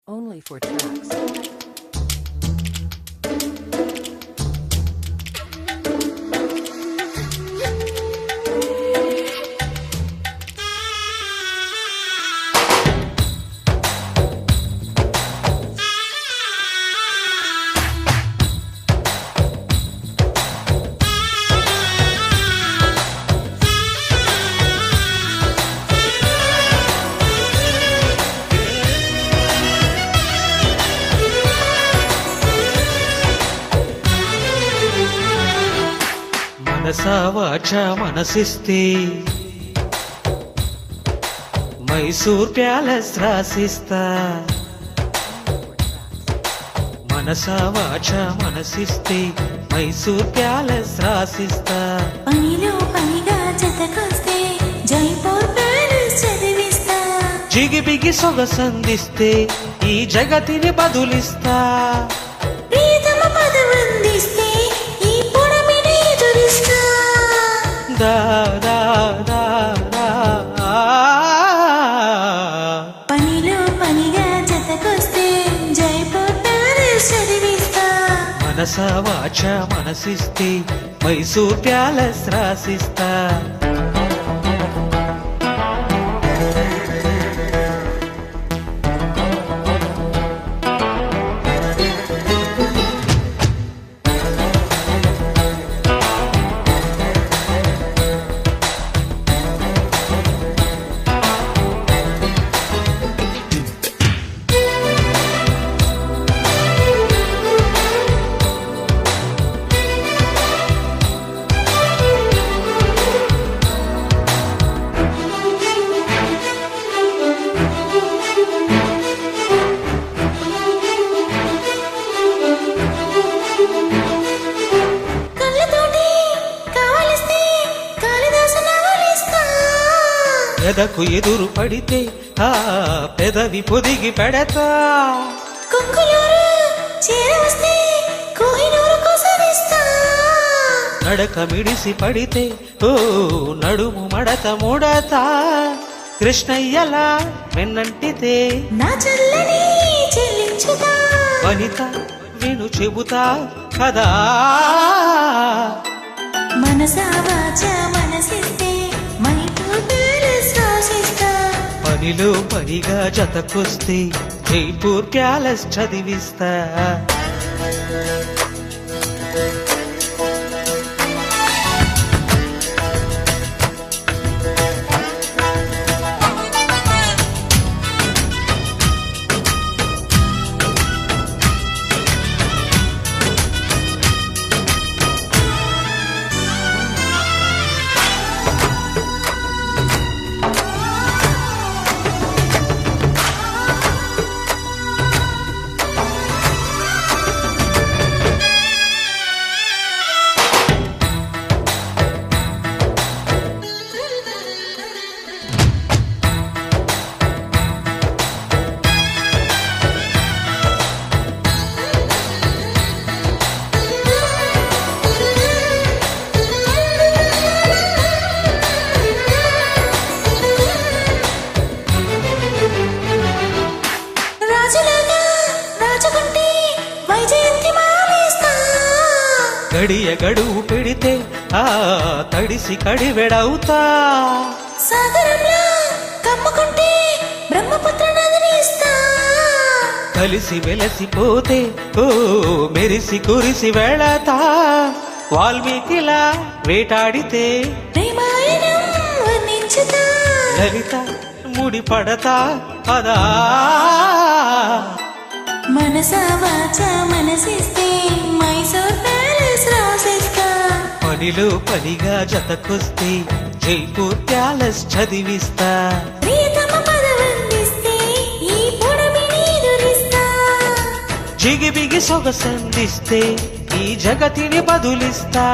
Only for tracks. మనసా వాచా మనసిస్తే Mysore palace రాసిస్తా. మనసా వాచా మనసిస్తే Mysore palace రాసిస్తా. పనిలో పనిగా జతకొస్తే జైపూర్ ప్యాలెస్ చదివిస్తా. జిగిబిగి సొగసందిస్తే ఈ జగతిని బదులిస్తా. ప్రియతమ పదవందిస్తే ఈ పొడమిని ఎదురిస్తా. దా దా దా దా. పనిలో పనిగా జతకొస్తే జైపూర్ ప్యాలెస్ చదివిస్తా. మనసా వాచా మనసిస్తే మైసూర్ ప్యాలెస్ రాసిస్తా. ఎదకు ఎదురు పడితే ఆ పెదవి పొదిగి పెడతా. కొంగులూరు చేరవస్తే కోహినూరు కోసరిస్తా. నడక మిడిసి పడితే ఓ నడుము మడత ముడతా. కృష్ణయ్యలా వెన్నంటితే నా చల్లని చెల్లించుతా. వనిత విను చెబుతా కదా. మనసా వాచా మనసిస్తే మైసూర్ ప్యాలెస్ రాసిస్తా. పనిలో పనిగా జతకొస్తే జైపూర్ ప్యాలెస్ చదివిస్తా. గడియ గడువు పెడితే ఆ తడిసి కడివెడవుతా. సాగరంలో కమ్ముకుంటే బ్రహ్మపుత్ర నదిని ఇస్తా. కలిసి వెలసిపోతే ఓ మెరిసి కురిసి వెళతా. వాల్మీకిలా వేటాడితే ప్రేమాయణం వర్ణించుతా. లలిత ముడి పడతా పదా. మనసా వాచా మనసిస్తే మైసూర్ ప్యాలెస్ రాసిస్తా. పనిలో పనిగా జతకొస్తే జైపూర్ ప్యాలెస్ చదివిస్తా. ప్రియతమ పదవందిస్తే ఈ పొడమిని ఎదురిస్తా. జిగిబిగి సొగసందిస్తే ఈ జగతిని బదులిస్తా.